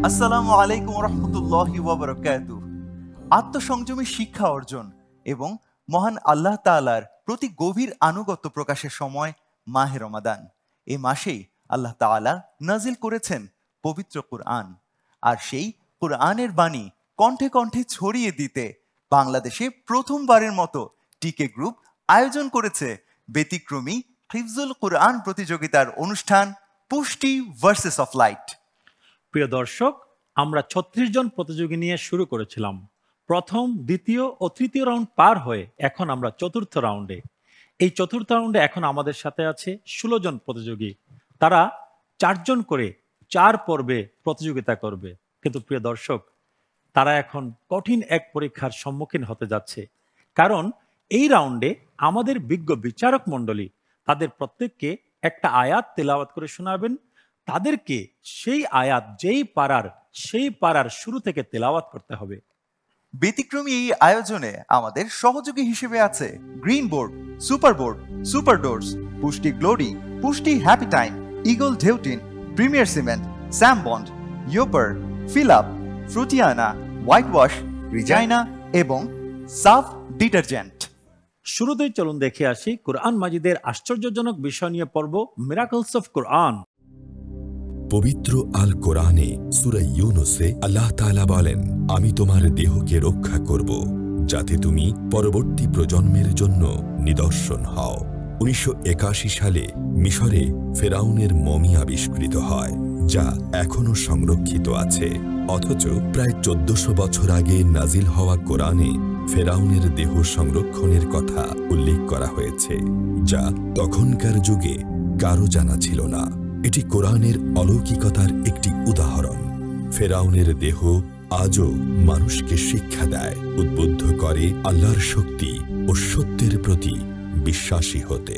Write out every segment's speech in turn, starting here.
আসসালামু আলাইকুম রহমতুল্লাহি ওয়া বারাকাতুহু। আত্মসংযমী শিক্ষা অর্জন এবং মহান আল্লাহ তাআলার প্রতি গভীর আনুগত্য প্রকাশের সময় মাহে রমাদান। এই মাসেই আল্লাহ তাআলা নাজিল করেছেন পবিত্র কুরআন। আর সেই কুরআনের বাণী কণ্ঠে কণ্ঠে ছড়িয়ে দিতে বাংলাদেশে প্রথমবারের মতো টিকে গ্রুপ আয়োজন করেছে ব্যতিক্রমী হিফজুল কুরআন প্রতিযোগিতার অনুষ্ঠান পুষ্টি ভার্সেস অফ লাইট। প্রিয় দর্শক, আমরা ৩৬ জন প্রতিযোগী নিয়ে শুরু করেছিলাম। প্রথম, দ্বিতীয় ও তৃতীয় রাউন্ড পার হয়ে এখন আমরা চতুর্থ রাউন্ডে। এই চতুর্থ রাউন্ডে এখন আমাদের সাথে আছে ১৬ জন প্রতিযোগী। তারা ৪ জন করে ৪ পর্বে প্রতিযোগিতা করবে। কিন্তু প্রিয় দর্শক, তারা এখন কঠিন এক পরীক্ষার সম্মুখীন হতে যাচ্ছে। কারণ এই রাউন্ডে আমাদের বিজ্ঞ বিচারক মণ্ডলী তাদের প্রত্যেককে একটা আয়াত তেলাওয়াত করে শোনাবেন। তাদেরকে সেই আয়াত সেই পারার শুরু থেকে তেলাওয়াত করতে হবে। ব্যতিক্রমী এই আয়োজনে আমাদের সহযোগী হিসেবে আছে green board, super board, super doors, পুষ্টি গ্লোরি, পুষ্টি হ্যাপি টাইম, ইগল ঢেউটিন, প্রিমিয়ার সিমেন্ট, স্যাম বন্ড, ইয়োপার, ফিলআপ, ফ্রুটিয়ানা, হোয়াইট ওয়াশ, রিজাইনা এবং সাফ ডিটারজেন্ট। শুরুতেই চলুন দেখে আসি কুরআন মাজিদের আশ্চর্যজনক বিষয় নিয়ে পর্ব মিরাকলস অফ কুরআন। পবিত্র আল কোরআনে সূরা ইউনূসে আল্লাহ তাআলা বলেন, আমি তোমার দেহকে রক্ষা করব যাতে তুমি পরবর্তী প্রজন্মের জন্য নিদর্শন হও। ১৯৮১ সালে মিশরে ফেরাউনের মমি আবিষ্কৃত হয়, যা এখনো সংরক্ষিত আছে। অথচ প্রায় ১৪০০ বছর আগে নাজিল হওয়া কোরআনে ফেরাউনের দেহ সংরক্ষণের কথা উল্লেখ করা হয়েছে, যা তখনকার যুগে কারো জানা ছিল না। এটি কোরআনের অলৌকিকতার একটি উদাহরণ। ফেরাউনের দেহ আজও মানুষকে শিক্ষা দেয়, উদ্বুদ্ধ করে আল্লাহর শক্তি ও সত্যের প্রতি বিশ্বাসী হতে।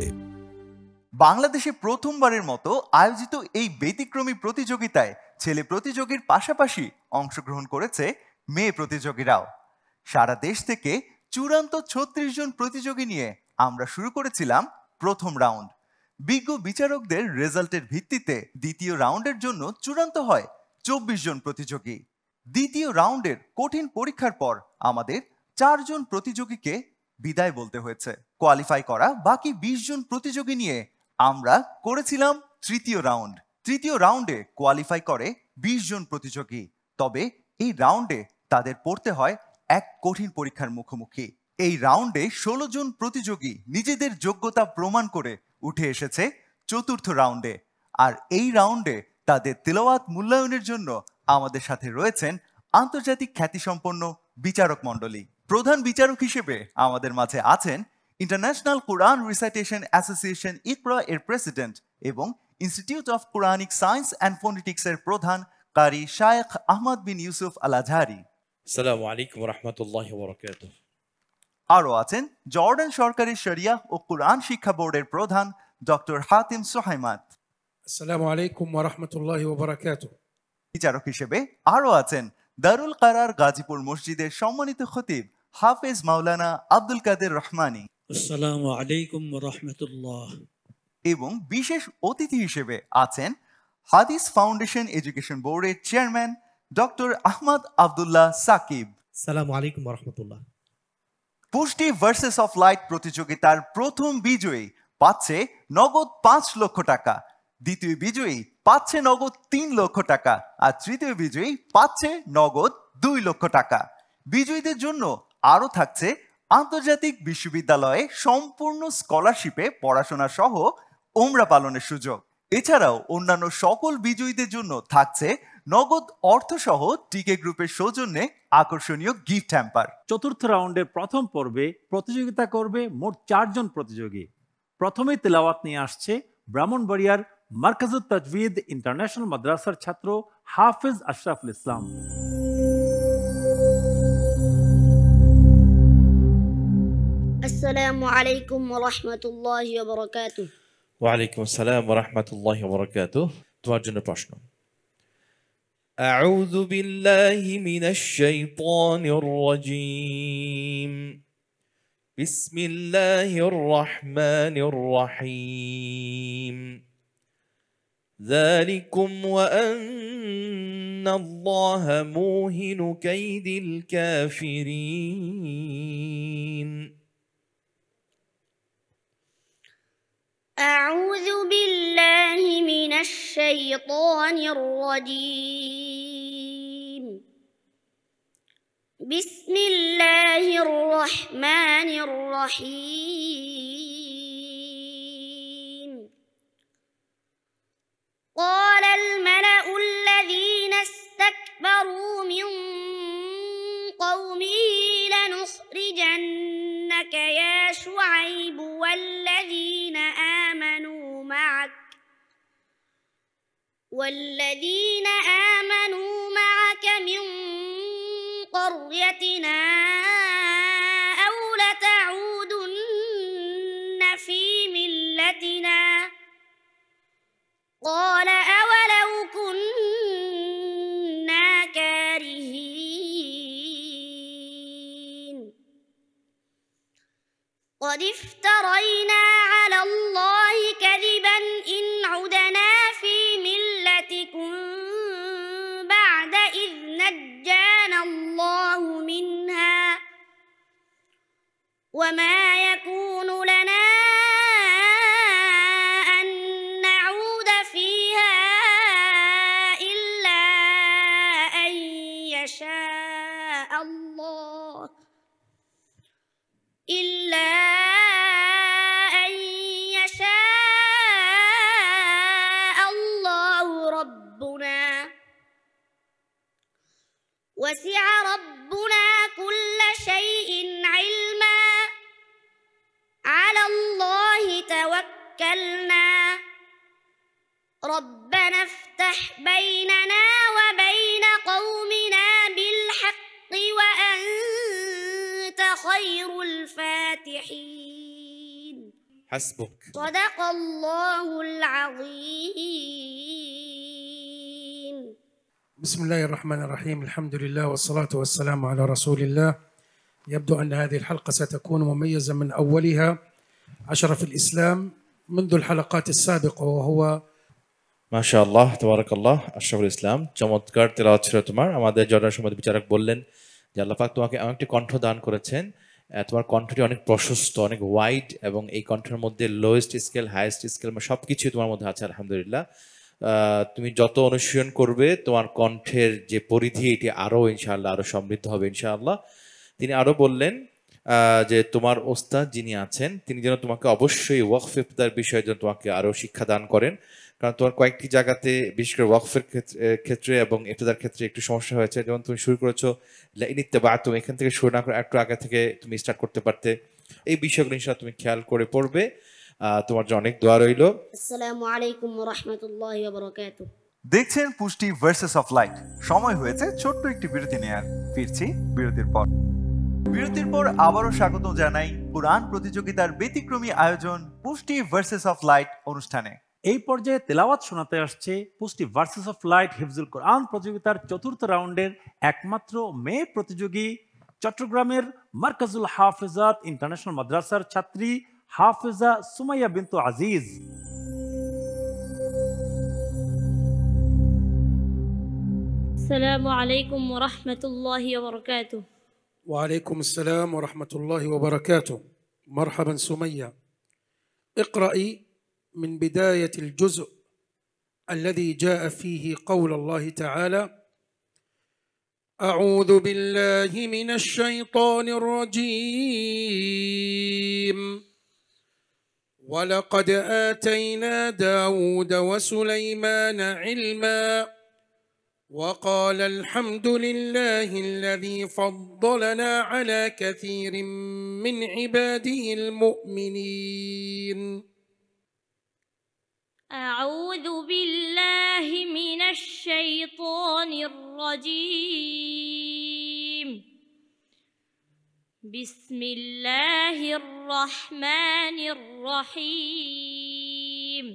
বাংলাদেশে প্রথমবারের মতো আয়োজিত এই ব্যতিক্রমী প্রতিযোগিতায় ছেলে প্রতিযোগীর পাশাপাশি অংশগ্রহণ করেছে মেয়ে প্রতিযোগীরাও। সারা দেশ থেকে চূড়ান্ত ৩৬ জন প্রতিযোগী নিয়ে আমরা শুরু করেছিলাম প্রথম রাউন্ড। বিজ্ঞ বিচারকদের রেজাল্টের ভিত্তিতে দ্বিতীয় রাউন্ডের জন্য চূড়ান্ত হয় ২৪ জন প্রতিযোগী। দ্বিতীয় রাউন্ডের কঠিন পরীক্ষার পর আমাদের ৪ জন প্রতিযোগীকে বিদায় বলতে হয়েছে। কোয়ালিফাই করা বাকি ২০ জন প্রতিযোগী নিয়ে আমরা করেছিলাম তৃতীয় রাউন্ড। তৃতীয় রাউন্ডে কোয়ালিফাই করে ২০ জন প্রতিযোগী। তবে এই রাউন্ডে তাদের পড়তে হয় এক কঠিন পরীক্ষার মুখোমুখি। এই রাউন্ডে ১৬ জন প্রতিযোগী নিজেদের যোগ্যতা প্রমাণ করে উঠে এসেছে চতুর্থ রাউন্ডে। আর এই রাউন্ডে তাদের তেলাওয়াত মূল্যায়নের জন্য আমাদের সাথে রয়েছেন আন্তর্জাতিক খ্যাতিসম্পন্ন বিচারক মণ্ডলী। প্রধান বিচারক হিসেবে আমাদের মাঝে আছেন ইন্টারন্যাশনাল কোরআন রিসাইটেশন অ্যাসোসিয়েশন ইকরা এর প্রেসিডেন্ট এবং institute of Quranic science and phonetics এর প্রধান কারি শায়েখ আহমদ বিন ইউসুফ আল আজহারি। আসসালামু আলাইকুম ওয়া রাহমাতুল্লাহি ওয়া বারাকাতুহু। আরও আছেন জর্ডান সরকারি শরিয়া ও কোরআন শিক্ষা বোর্ডের প্রধান ডক্টর হাতিম সোহাইমাত। আসসালামু আলাইকুম ওয়া রাহমাতুল্লাহি ওয়া বারাকাতুহু। বিচারক হিসেবে আরও আছেন দারুল কারার গাজীপুর মসজিদের সম্মানিত খতিব হাফেজ মাওলানা আব্দুল কাদের রহমানী। আসসালামু আলাইকুম ওয়া রাহমাতুল্লাহ। এবং বিশেষ অতিথি হিসেবে আছেন হাদিস ফাউন্ডেশন এডুকেশন বোর্ডের চেয়ারম্যান ডক্টর আহমদ আব্দুল্লাহ সাকিব। আসসালামু আলাইকুম ওয়া রাহমাতুল্লাহ। পুষ্টি ভার্সেস অফ লাইট প্রতিযোগিতার প্রথম বিজয়ী পাচ্ছে নগদ ৫ লক্ষ টাকা, দ্বিতীয় বিজয়ী পাচ্ছে নগদ ৩ লক্ষ টাকা, আর তৃতীয় বিজয়ী পাচ্ছে নগদ ২ লক্ষ টাকা। বিজয়ীদের জন্য আরও থাকছে আন্তর্জাতিক বিশ্ববিদ্যালয়ে সম্পূর্ণ স্কলারশিপে পড়াশোনা সহ ওমরা পালনের সুযোগ। এছাড়াও অন্যান্য সকল বিজয়ীদের জন্য থাকছে নগদ অর্থসহ টিকে গ্রুপের সৌজন্যে আকর্ষণীয় গিফট হ্যাম্পার। চতুর্থ রাউন্ডের প্রথম পর্বে প্রতিযোগিতা করবে মোট ৪ জন প্রতিযোগী। প্রথমেই তেলাওয়াত নিয়ে আসছে ব্রাহ্মণবাড়িয়ার মারকাজুত তাজভিদ ইন্টারন্যাশনাল মাদ্রাসার ছাত্র হাফেজ আশরাফুল ইসলাম। আসসালামু আলাইকুম ওয়া রাহমাতুল্লাহি ওয়া বারাকাতুহু। ওয়া আলাইকুম আসসালাম ওয়া রাহমাতুল্লাহি ওয়া বারাকাতুহু। তোমার জন্য প্রশ্ন। أعوذ بالله من الشيطان الرجيم بسم الله الرحمن الرحيم ذلكم وأن الله موهن كيد الكافرين. أعوذ بالله من الشيطان الرجيم. بسم الله الرحمن الرحيم. قال الملأ الذين استكبروا من قومه لنخرجنك يا شعيب والذين آمنوا معك من قريتنا أو لتعودن في ملتنا. قال أولو كنا كارهين. قد افترينا على الله كذبا إن عدنا في ملتكم بعد إذ نجانا الله منها وما يكون لنا أن نعود فيها إلا أن يشاء الله ربنا. وسع ربنا كل شيء علما. على الله توكلنا. ربنا افتح بيننا وبين قومنا بالحق وأنت خير الفاتحين. حسبك. صدق الله العظيم. بسم الله الرحمن الرحيم. الحمد لله والصلاة والسلام على رسول الله. يبدو أن هذه الحلقة ستكون مميزة من أولها. أشرف الإسلام منذ الحلقات السابقة وهو মাশাআল্লাহ তাবারাকাল্লাহ। আশরাফুল ইসলাম, চমৎকার তেলাওয়াত ছিল তোমার। আমাদের জর্ডান সমাজ বিচারক বললেন যে আল্লাহ পাক তোমাকে এমন একটি কণ্ঠ দান করেছেন, তোমার কণ্ঠটি অনেক প্রশস্ত, অনেক ওয়াইড, এবং এই কণ্ঠের মধ্যে লোয়েস্ট স্কেল, হাইয়েস্ট স্কেল সব কিছুই তোমার মধ্যে আছে আলহামদুলিল্লাহ। তুমি যত অনুশীলন করবে তোমার কণ্ঠের যে পরিধি এটি আরও ইনশাআল্লাহ আরও সমৃদ্ধ হবে ইনশাআল্লাহ। তিনি আরও বললেন যে তোমার ওস্তাদ যিনি আছেন তিনি যেন তোমাকে অবশ্যই ওয়াকফ ইফতার বিষয়ে যেন তোমাকে আরও শিক্ষা দান করেন, কারণ তোমার কয়েকটি জায়গাতে বিশেষ করে ওয়াকফের ক্ষেত্রে এবং ইফতার ক্ষেত্রে একটু সমস্যা হয়েছে। যেমন তুমি শুরু করেছো তুমি এখান থেকে শুরু না করে একটু আগে থেকে তুমি স্টার্ট করতে পারতে। এই বিষয়গুলো ইনশাআল্লাহ তুমি খেয়াল করে পড়বে। তোমার জন্য অনেক দোয়া রইল। আসসালামু আলাইকুম ওয়া রাহমাতুল্লাহি ওয়া বারাকাতুহু। দেখছেন পুষ্টি ভার্সেস অফ লাইট। সময় হয়েছে ছোট্ট একটি বিরতি নেয়ার। ফিরছি বিরতির পর। বিরতির পর আবারও স্বাগত জানাই কুরআন প্রতিযোগিতার ব্যতিক্রমী আয়োজন পুষ্টি ভার্সেস অফ লাইট অনুষ্ঠানে। এই পর্যায়ে তেলাওয়াত শোনাতে আসছে পুষ্টি ভার্সেস অফ লাইট হিফজুল কোরআন প্রতিযোগিতার চতুর্থ রাউন্ডের একমাত্র মেয়ে প্রতিযোগী, চট্টগ্রামের মার্কাজুল হাফেজাত ইন্টারন্যাশনাল মাদ্রাসার ছাত্রী হাফেজা সুমাইয়া বিনতু আজিজ। আসসালামু আলাইকুম ওয়া রাহমাতুল্লাহি ওয়া বারাকাতুহু। وعليكم السلام ورحمة الله وبركاته. مرحبا سمية، اقرأي من بداية الجزء الذي جاء فيه قول الله تعالى: أعوذ بالله من الشيطان الرجيم ولقد آتينا داود وسليمان علما وقال الحمد لله الذي فضلنا على كثير من عباده المؤمنين. أعوذ بالله من الشيطان الرجيم. بسم الله الرحمن الرحيم.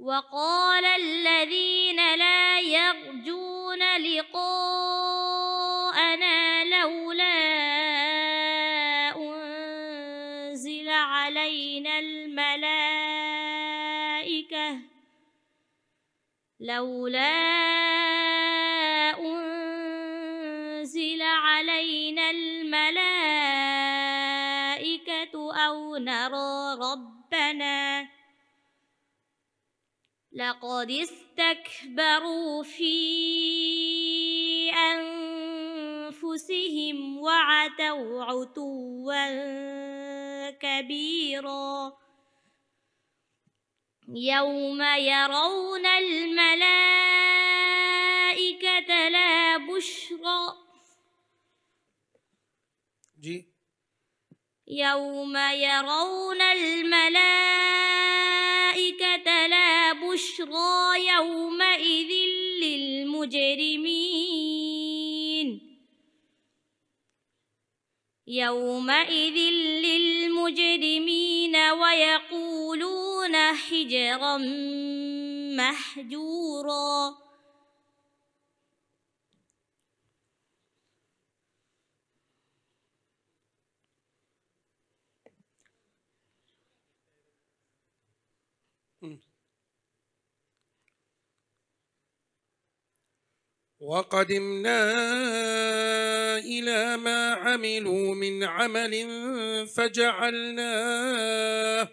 وقال الذين لا يرجون لقاءنا لولا أنزل علينا الملائكة لولا أنزل علينا الملائكة أو نرى ربنا لقد استكبروا في أنفسهم وعتوا عتوا كبيرا يوم يرون الملائكة لا بشرى يوم يرون الملائكة لا بشرى يومئذ للمجرمين ويقولون حجرا محجورا وقدمنا إلى ما عملوا من عمل فجعلناه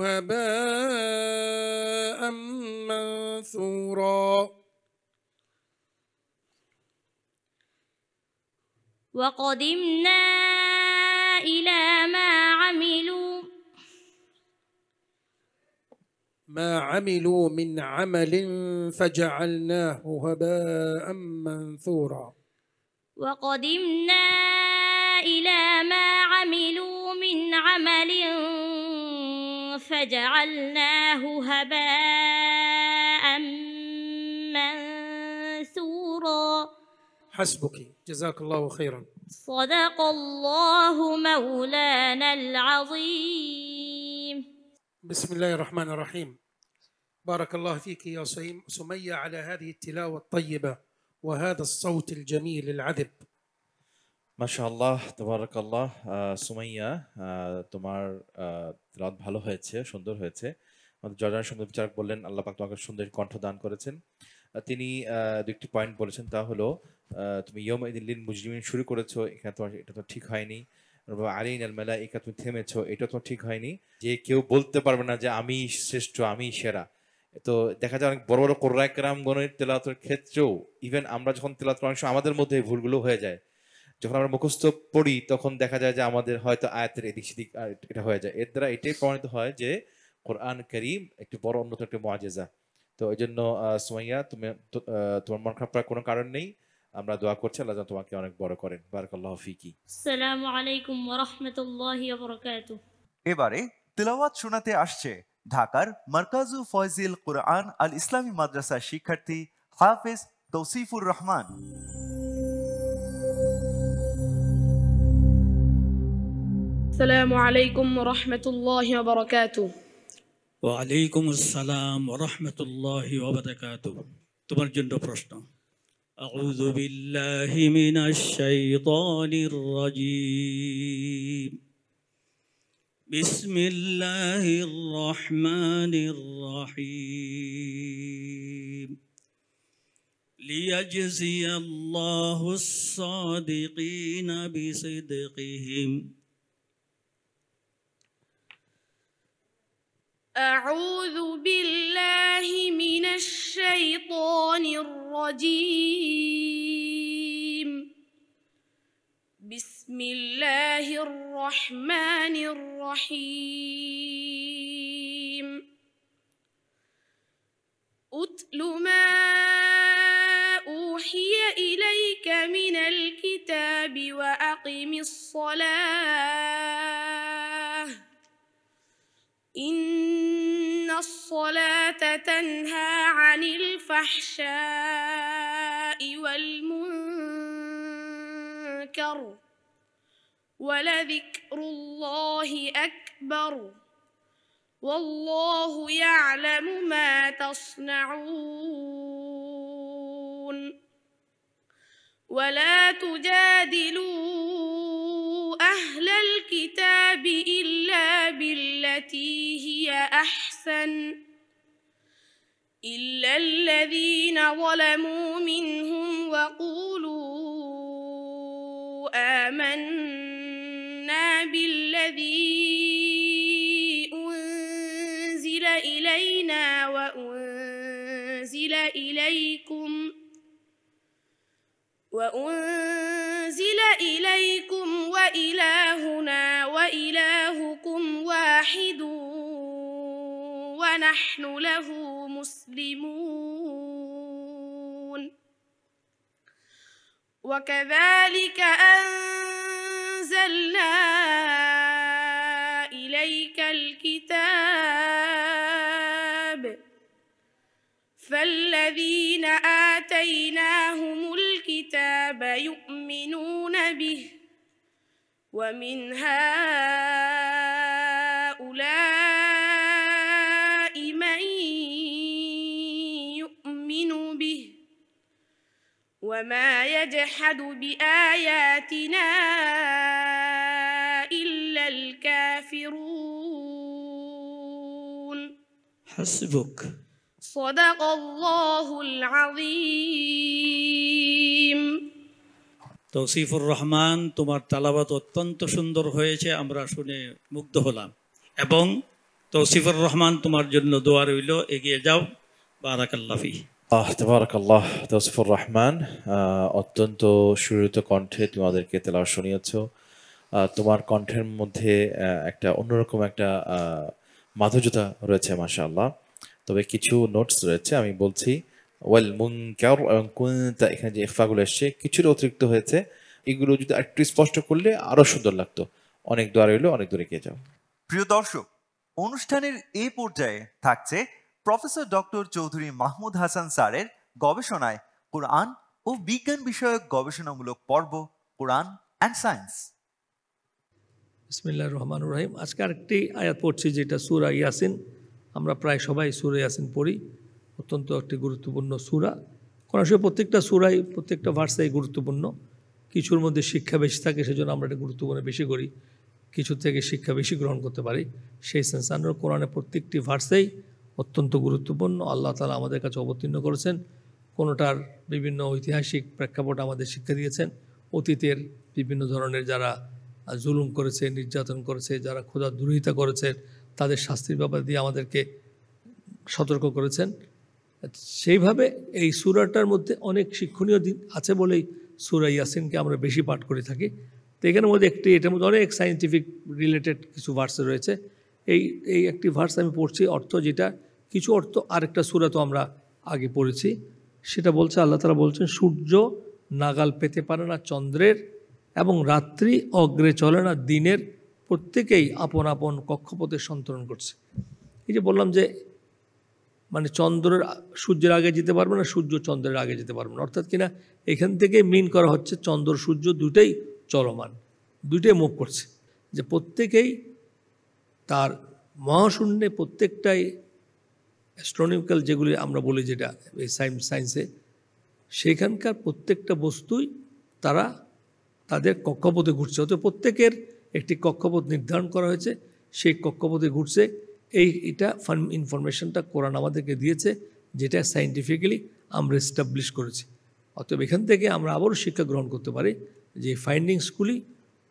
هباء منثورا وقدمنا إلى ما عملوا من عمل فجعلناه هباء منثورا وقدمنا إلى ما عملوا من عمل فجعلناه هباء منثورا حسبك جزاك الله خيرا صدق الله مولانا العظيم بسم الله الرحمن الرحيم بارك الله فيك يا سمية على هذه التلاوة الطيبة وهذا الصوت الجميل العذب মাশাআল্লাহ তাবারাকাল্লাহ সুমাইয়া তোমার তিলাওয়াত ভালো হয়েছে সুন্দর হয়েছে আমাদের জর্ডানের সুন্দর বিচারক বললেন আল্লাহ পাক তোমাকে সুন্দর কণ্ঠ দান করেছেন তিনি দুটি পয়েন্ট বলেছেন তা হলো তুমি ইয়াউমাইদিন লিল মুজরিমিন শুরু করেছো এখানে তোমার এটা তো ঠিক হয়নি আলাইনাল মালাইকা তুমি থেমেছো এটা তো ঠিক হয়নি যে কেউ বলতে পারবে না যে আমি শ্রেষ্ঠ আমি সেরা তো দেখা যায় অনেক বড় বড় কোরআন কেরামগণের তেলাওয়াতের ক্ষেত্রেও ইভেন আমরা যখন তেলাওয়াত করি আমাদের মধ্যে এই ভুলগুলো হয়ে যায় যখন আমরা মুখস্থ পড়ি তখন দেখা যায় যে আমাদের হয়তো আয়াতের এদিক সেদিক এটা হয়ে যায় এর দ্বারা এটাই প্রমাণিত হয় যে কোরআন কারীম একটি বড় অন্যতম একটি মুআজিজা তো এই জন্য সুমাইয়া তুমি তোমার মন খারাপ করার কোনো কারণ নেই আমরা দোয়া করছি আল্লাহ যেন তোমাকে অনেক বড় করেন বারাকাল্লাহু ফিকি আসসালামু আলাইকুম ওয়া রাহমাতুল্লাহি ওয়া বারাকাতুহু এবারে তিলাওয়াত শোনাতে আসছে ঢাকার মারকাজু ফয়জিল কুরআন আল ইসলামী মাদ্রাসার শিক্ষার্থী হাফেজ তৌসিফুর রহমান السلام عليكم ورحمة الله وبركاته ওয়ালাইকুম আসসালাম ওয়া রাহমাতুল্লাহি ওয়া বারাকাতুহু তোমার জন্য প্রশ্ন আউযু বিল্লাহি মিনাশ শাইতানির রাজীম বিসমিল্লাহির রহমানির রহিম লিয়াজজিয়াল্লাহুস সাদিকিনা বিসিদকিহিম أعوذ بالله من الشيطان الرجيم بسم الله الرحمن الرحيم أتل ما أوحي إليك من الكتاب وأقم الصلاة إن الصلاة تنهى عن الفحشاء والمنكر ولذكر الله أكبر والله يعلم ما تصنعون ولا تجادلوا أهل الكتاب إلا بالتي هي أحسن إلا الذين ظلموا منهم وقولوا آمنا بالذي أنزل إلينا وأنزل إليكم وإلهنا وإلهكم واحد ونحن له مسلمون وكذلك أنزلنا إليك الكتاب فالذين آتيناهم الكتاب يؤمنون به ومن هؤلاء من يؤمن به وما يجحد بآياتنا إلا الكافرون حسبك صدق الله العظيم তৌসিফুর রহমান, তোমার তালাবাত অত্যন্ত সুন্দর হয়েছে, আমরা শুনে মুগ্ধ হলাম। এবং তৌসিফুর রহমান, তোমার জন্য দোয়া রইল, এগিয়ে যাও। বারাকাল্লাহ ফি। তাবারাকাল্লাহ। তৌসিফুর রহমান, অত্যন্ত সুরিত কণ্ঠে তোমাদেরকে তেলাওয়াত শুনিয়েছ। তোমার কণ্ঠের মধ্যে একটা অন্যরকম একটা মাধুর্যতা রয়েছে মাশাআল্লাহ। তবে কিছু নোটস রয়েছে, আমি বলছি ওয়াল মুনকার এবং কুনতা, এখানে যে ইখফাগুলো এসছে কিছুটা অতিরিক্ত হয়েছে, এগুলো যদি একটু স্পষ্ট করলে আরো সুন্দর লাগতো। অনেক দোয়া রইল, অনেক দূরে গিয়ে যাও। প্রিয় দর্শক, অনুষ্ঠানের এই পর্যায়ে থাকছে প্রফেসর ডক্টর চৌধুরী মাহমুদ হাসান স্যারের গবেষণায় কোরআন ও বিজ্ঞান বিষয়ক গবেষণামূলক পর্ব কোরআন অ্যান্ড সায়েন্স। বিসমিল্লাহির রহমানির রহিম। আজকে আরেকটি আয়াত পড়ছি, যেটা সূরা ইয়াসিন। আমরা প্রায় সবাই সূরা ইয়াসিন পড়ি, অত্যন্ত একটি গুরুত্বপূর্ণ সূরা। কোরআন শরীফের প্রত্যেকটা সূরাই, প্রত্যেকটা ভার্সেই গুরুত্বপূর্ণ। কিছুর মধ্যে শিক্ষা বেশি থাকে, সেজন্য আমরা এটা গুরুত্বপূর্ণ বেশি করি। কিছু থেকে শিক্ষা বেশি গ্রহণ করতে পারি, সেই সেন্স আমরা কোরআনের প্রত্যেকটি ভার্সেই অত্যন্ত গুরুত্বপূর্ণ। আল্লাহ তাআলা আমাদের কাছে অবতীর্ণ করেছেন। কোনোটার বিভিন্ন ঐতিহাসিক প্রেক্ষাপট আমাদের শিক্ষা দিয়েছেন। অতীতের বিভিন্ন ধরনের যারা জুলুম করেছে, নির্যাতন করেছে, যারা ক্ষুধা দুরহিতা করেছে, তাদের শাস্তির ব্যাপার দিয়ে আমাদেরকে সতর্ক করেছেন। সেইভাবে এই সূরাটার মধ্যে অনেক শিক্ষণীয় দিক আছে বলেই সূরা ইয়াসিনকে আমরা বেশি পাঠ করে থাকি। তো এখানের মধ্যে এটার মধ্যে অনেক সায়েন্টিফিক রিলেটেড কিছু ভার্স রয়েছে। এই একটি ভার্স আমি পড়ছি, অর্থ যেটা, কিছু অর্থ আরেকটা সূরা তো আমরা আগে পড়েছি। সেটা বলছে, আল্লাহ তাআলা বলছেন, সূর্য নাগাল পেতে পারে না চন্দ্রের, এবং রাত্রি অগ্রে চলে না দিনের, প্রত্যেকেই আপন আপন কক্ষপথে সন্তরণ করছে। এই যে বললাম যে মানে সূর্যের আগে যেতে পারবে না, সূর্য চন্দ্রের আগে যেতে পারবে না, অর্থাৎ কিনা এখান থেকে মিন করা হচ্ছে চন্দ্র সূর্য দুটাই চলমান, দুইটাই মুভ করছে, যে প্রত্যেকেই তার মহাশূন্যে, প্রত্যেকটাই অ্যাস্ট্রোনমিক্যাল যেগুলি আমরা বলি, যেটা এই সায়েন্সে, সেইখানকার প্রত্যেকটা বস্তুই তারা তাদের কক্ষপথে ঘুরছে। অর্থাৎ প্রত্যেকের একটি কক্ষপথ নির্ধারণ করা হয়েছে, সেই কক্ষপথে ঘুরছে। এটা ইনফরমেশনটা কোরআন আমাদেরকে দিয়েছে, যেটা সায়েন্টিফিক্যালি আমরা এস্টাবলিশ করেছি। অতএব এখান থেকে আমরা আবারও শিক্ষা গ্রহণ করতে পারি যে ফাইন্ডিংসগুলি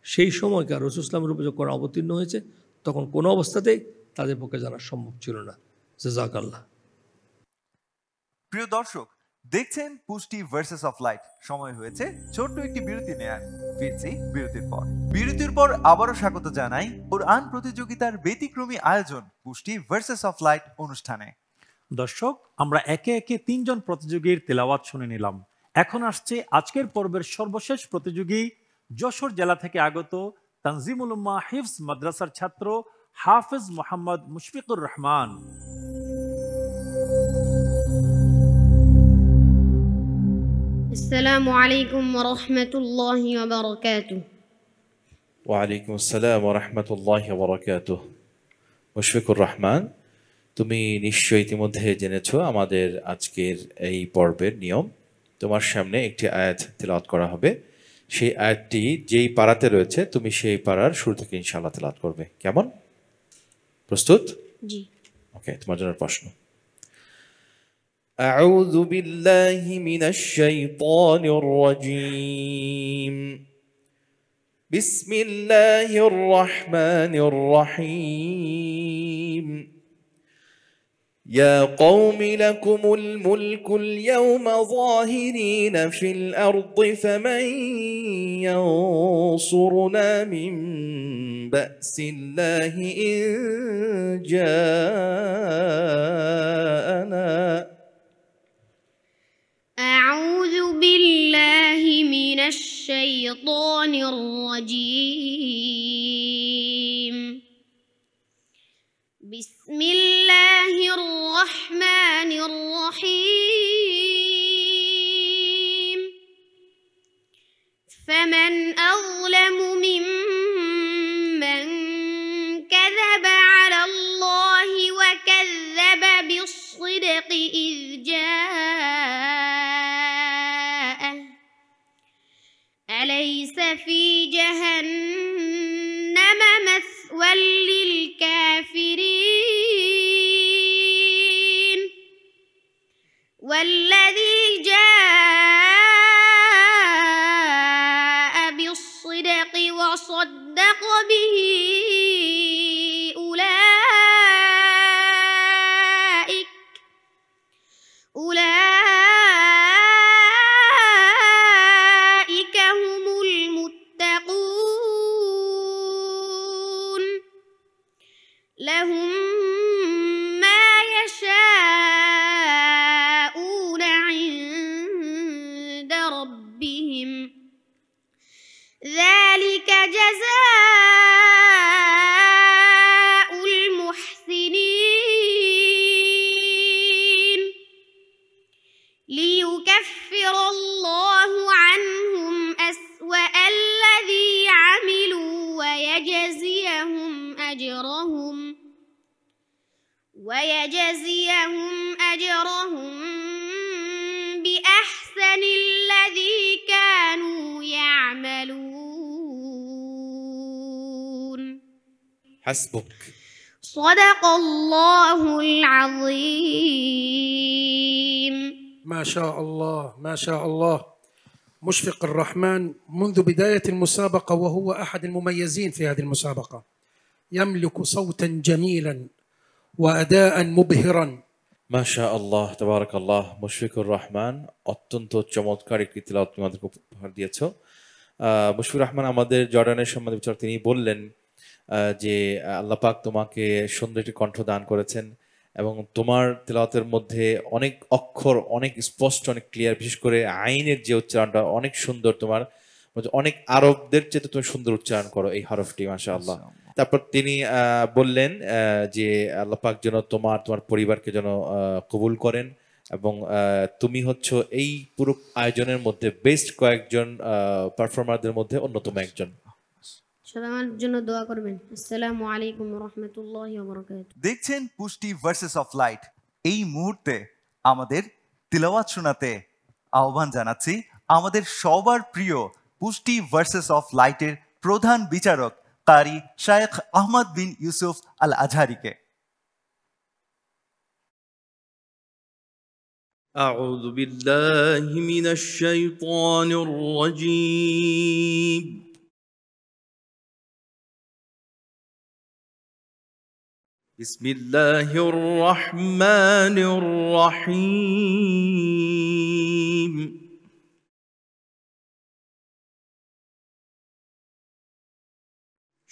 সেই সময়কার রাসূল সাল্লাল্লাহু আলাইহি ওয়াসাল্লামের উপর যখন কোরআন অবতীর্ণ হয়েছে, তখন কোনো অবস্থাতেই তাদের পক্ষে জানা সম্ভব ছিল না। জাযাকাল্লাহ। প্রিয় দর্শক, দেখছেন পুষ্টি ভার্সেস অফ লাইট। সময় হয়েছে ছোট্ট একটি বিরতি নেয়ার। ফিরছি বিরতির পর আবারও স্বাগত জানাই কোরআন প্রতিযোগিতার ব্যতিক্রমী আয়োজন পুষ্টি ভার্সেস অফ লাইট অনুষ্ঠানে। দর্শক, আমরা একে একে 3 জন প্রতিযোগীর তেলাওয়াত শুনে নিলাম। এখন আসছে আজকের পর্বের সর্বশেষ প্রতিযোগী, যশোর জেলা থেকে আগত তানজিমুল উম্মাহ হিফজ মাদ্রাসার ছাত্র হাফেজ মোহাম্মদ মুশফিকুর রহমান। السلام عليكم ورحمة الله وبركاته. ওয়ালাইকুম আসসালাম ওয়া রাহমাতুল্লাহি ওয়া বারাকাতুহু। মুশফিকুর রহমান, তুমি নিশ্চয়ই ইতিমধ্যে জেনেছো আমাদের আজকের এই পর্বের নিয়ম। তোমার সামনে একটি আয়াত তেলাওয়াত করা হবে, সেই আয়াতটি যেই পারাতে রয়েছে তুমি সেই পারার শুরু থেকে ইনশাআল্লাহ তেলাওয়াত করবে। কেমন? প্রস্তুত? জি। ওকে, তোমার জন্য প্রশ্ন। أعوذ بالله من الشيطان الرجيم بسم الله الرحمن الرحيم يا قوم لكم الملك اليوم ظاهرين في الأرض فمن ينصرنا من بأس الله إن جاءنا أعوذ بالله من الشيطان الرجيم بسم الله الرحمن الرحيم فمن أظلم ممن كذب على الله وكذب بالصدق إذ جاءه أليس في جهنم مثوى للكافرين والذي جاء بالصدق وصدق به أولئك هم المتقون لهم ما يشاءون عند ربهم ذلك جزاء المحسنين ليكفر الله عنهم أسوأ الذي عملوا ويجزيهم أجرهم بأحسن الذي كانوا يعملون حسبك صدق الله العظيم. ما شاء الله ما شاء الله. مشفق الرحمن منذ بداية المسابقة وهو أحد المميزين في هذه المسابقة، يملك صوتا جميلا وأداء مبهرا। মাশাআল্লাহ তাবারাকাল্লাহ। মুশফিকুর রহমান অত্যন্ত চমৎকার একটি তিলাওয়াত আমাদেরকে উপহার দিয়েছো। মুশফিকুর রহমান আমাদের জর্ডানের সম্মানিত বিচারক, তিনি বললেন যে আল্লাহ পাক তোমাকে সুন্দর একটি কণ্ঠ দান করেছেন এবং তোমার তিলাওয়াতের মধ্যে অনেক অক্ষর অনেক স্পষ্ট, অনেক ক্লিয়ার, বিশেষ করে আইনের যে উচ্চারণটা অনেক সুন্দর, তোমার অনেক আরবদের চেয়ে তুমি সুন্দর উচ্চারণ করো এই হরফটি, মাশাআল্লাহ। তারপর তিনি বললেন যে আল্লাহ পাক যেন তোমার পরিবারকে যেন কবুল করেন এবং তুমি হচ্ছে এই পুরো আয়োজনের মধ্যে বেস্ট কয়েকজন পারফর্মারদের মধ্যে অন্যতম একজন। সবাই আমার জন্য দোয়া করবেন। আসসালামু আলাইকুম ওয়া রাহমাতুল্লাহি ওয়া বারাকাতুহু। দেখছেন পুষ্টি ভার্সেস অফ লাইট। এই মুহূর্তে আমাদের তিলাওয়াত শোনাতে আহ্বান জানাচ্ছি আমাদের সবার প্রিয় পুষ্টি ভার্সেস অফ লাইটের প্রধান বিচারক কারি শায়েখ আহমদ বিন ইউসুফ আল আজহারিকে। أعوذ بالله من الشيطان الرجيم. بسم الله الرحمن الرحيم.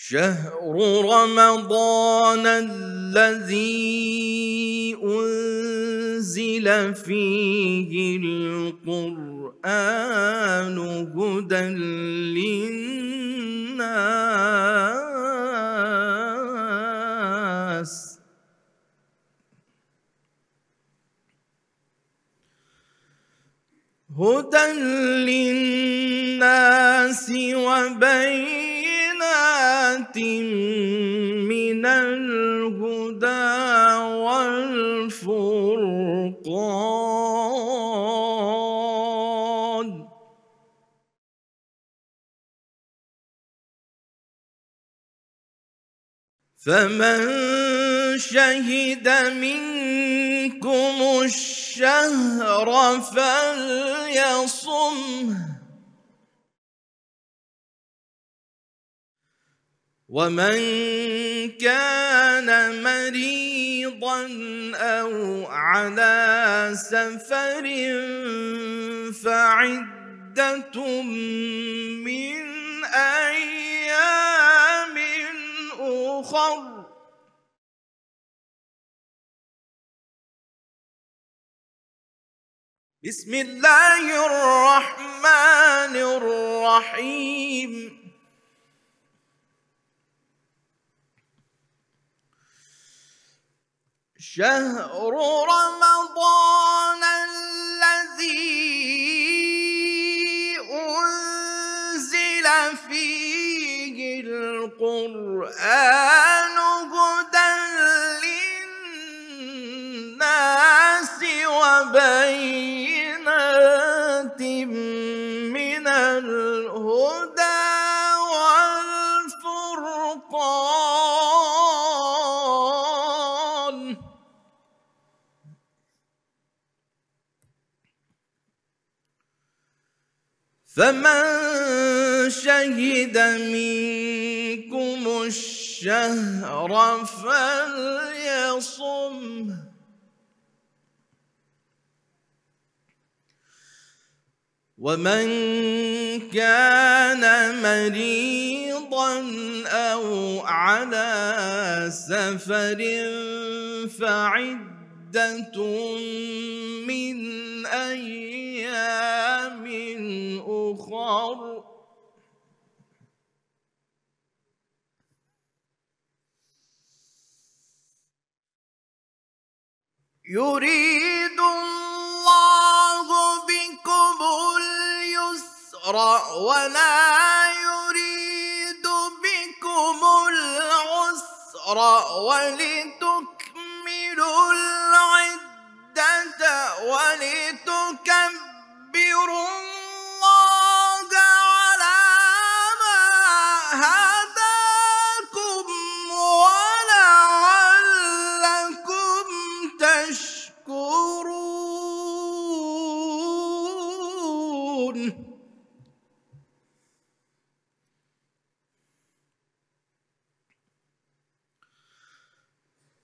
شهر رمضان الذي أنزل فيه القرآن هدى للناس وبينات من الهدى والفرقان فمن شهد منكم الشهر فليصمه ومن كان مريضا أو على سفر فعدة من أيام أخر بسم الله الرحمن الرحيم شهر رمضان الذي أنزل فيه القرآن هدى للناس وبينات من الهدى والفرقان فمن شهد منكم الشهر فليصمه ومن كان مريضا أو على سفر فعدة من أيام أخر يريد الله بكم اليسر ولا يريد بكم العسر ولتكملوا العدة ولتكبروا الله على ما هداكم ولعلكم تشكرون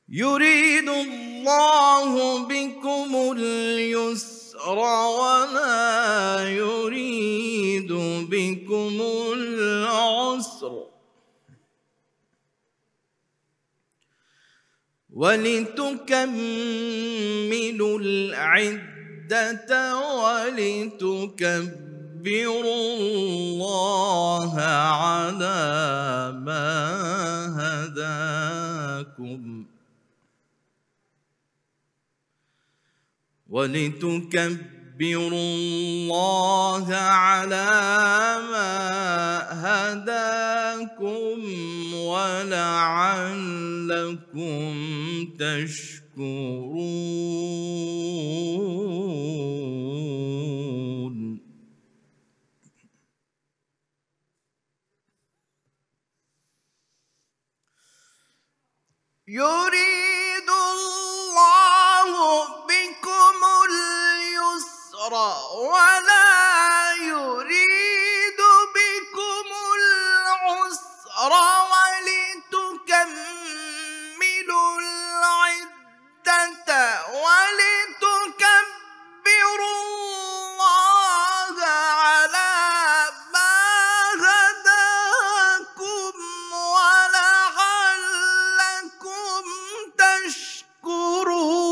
يريد الله بكم اليسر ولا يريد بكم العسر ولتكملوا العدة ولتكبروا الله على ما هداكم ولتكبروا الله على ما هداكم ولعلكم تشكرون يريد الله بكم اليسر ولا يريد بكم العسر ولتكملوا العدة ولتكبروا الله على ما هداكم ولعلكم تشكرون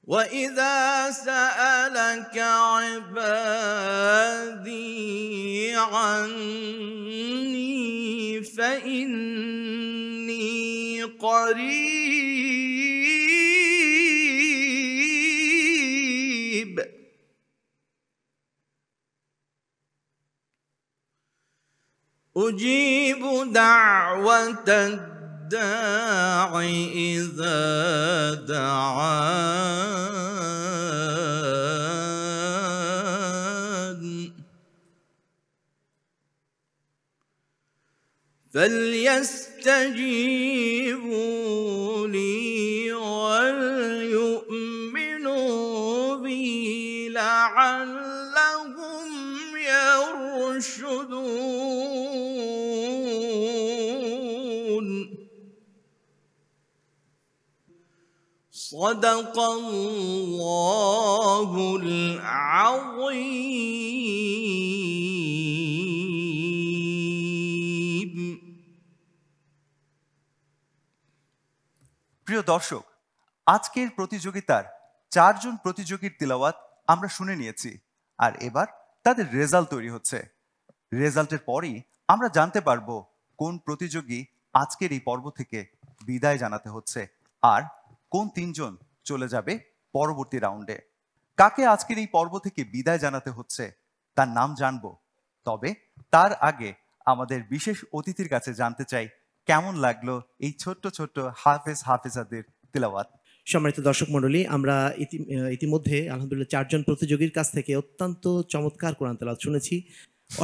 وإذا سألك عبادي عني فإني قريب أجيب دعوة الداع إذا دعان فليستجيبوا لي وليؤمنوا بي لعلهم يرشدون. صدق الله العظيم. প্রিয় দর্শক, আজকের প্রতিযোগিতার 4 জন প্রতিযোগীর তিলাওয়াত আমরা শুনে নিয়েছি, আর এবার তাদের রেজাল্ট তৈরি হচ্ছে। রেজাল্টের পরই আমরা জানতে পারবো কোন প্রতিযোগী আজকের এই পর্ব থেকে বিদায় জানাতে হচ্ছে আর কোন 3 জন চলে যাবে পরবর্তী রাউন্ডে। কাকে আজকের এই পর্ব থেকে বিদায় জানাতে হচ্ছে তার নাম জানবো, তবে তার আগে আমাদের বিশেষ অতিথির কাছে জানতে চাই কেমন লাগলো এই ছোট্ট ছোট্ট হাফেজাদের তিলাওয়াত। সম্মানিত দর্শক মণ্ডলী, আমরা ইতিমধ্যে আলহামদুলিল্লাহ 4 জন প্রতিযোগীর কাছ থেকে অত্যন্ত চমৎকার কোরআন তেলাওয়াত শুনেছি,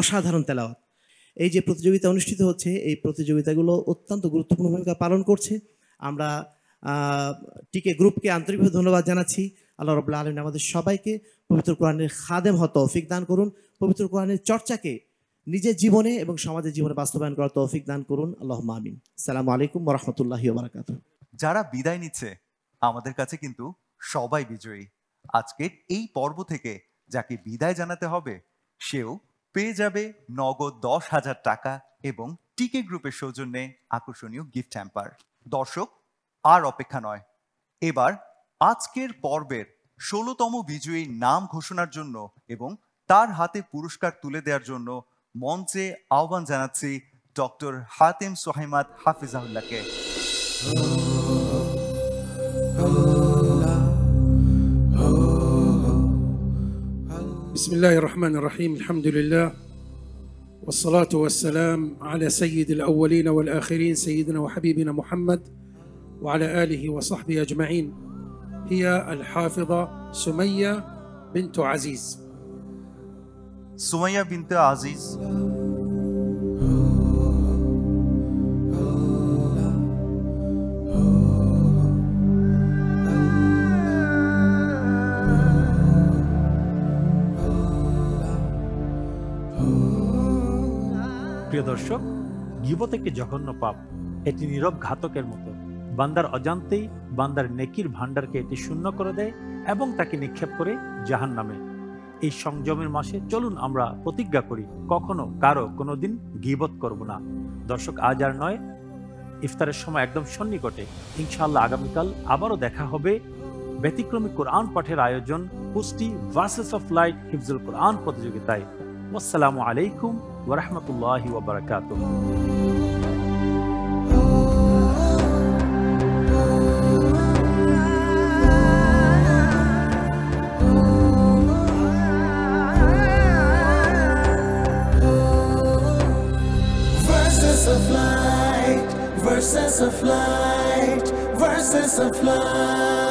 অসাধারণ তেলাওয়াত। এই যে প্রতিযোগিতা অনুষ্ঠিত হচ্ছে, এই প্রতিযোগিতাগুলো অত্যন্ত গুরুত্বপূর্ণ ভূমিকা পালন করছে। আমরা টিকে গ্রুপকে আন্তরিকভাবে ধন্যবাদ জানাচ্ছি। আল্লাহ রাব্বুল আলামিন আমাদের সবাইকে পবিত্র কোরআনের খাদেম হওয়ার তৌফিক দান করুন, পবিত্র কোরআনের চর্চাকে নিজের জীবনে এবং সমাজের জীবনে বাস্তবায়ন করার তৌফিক দান করুন। আল্লাহুম্মা আমিন। আসসালামু আলাইকুম ওয়া রাহমাতুল্লাহি ওয়া বারাকাতুহু। যারা বিদায় নিচ্ছে আমাদের কাছে কিন্তু সবাই বিজয়ী। আজকের এই পর্ব থেকে যাকে বিদায় জানাতে হবে সেও পেয়ে যাবে নগদ 10,000 টাকা এবং টিকে গ্রুপের সৌজন্যে আকর্ষণীয় গিফট হ্যাম্পার। দর্শক, আর অপেক্ষা নয়, এবার আজকের পর্বের 16তম বিজয়ীর নাম ঘোষণার জন্য এবং তার হাতে পুরস্কার তুলে দেওয়ার জন্য মঞ্চে আহ্বান জানাচ্ছি ডক্টর হাতেম সোহাইমাদ হাফিজাহুল্লাহকে। بسم الله الرحمن الرحيم. الحمد لله والصلاة والسلام على سيد الأولين والآخرين سيدنا وحبيبنا محمد وعلى آله وصحبه أجمعين. هي الحافظة سمية بنت عزيز. সুমাইয়া বিনতে আজিজ। প্রিয় দর্শক, গীবত একটি জঘন্য পাপ। এটি নীরব ঘাতকের মতো। বান্দার অজান্তেই বান্দার নেকির ভান্ডারকে এটি শূন্য করে দেয় এবং তাকে নিক্ষেপ করে জাহান্নামে। এই সংযমের মাসে চলুন আমরা প্রতিজ্ঞা করি কখনো কারো কোনোদিন গীবত করব না। দর্শক, আজ আর নয়, ইফতারের সময় একদম সন্নিকটে ইনশাআল্লাহ আগামীকাল আবারও দেখা হবে ব্যতিক্রমী কোরআন পাঠের আয়োজন পুষ্টি ভার্সেস অফ লাইট হিফজুল কোরআন প্রতিযোগিতায়। আসসালামু আলাইকুম ওয়া রাহমাতুল্লাহি ওয়া বারাকাতুহু। Verses of light, verses of light.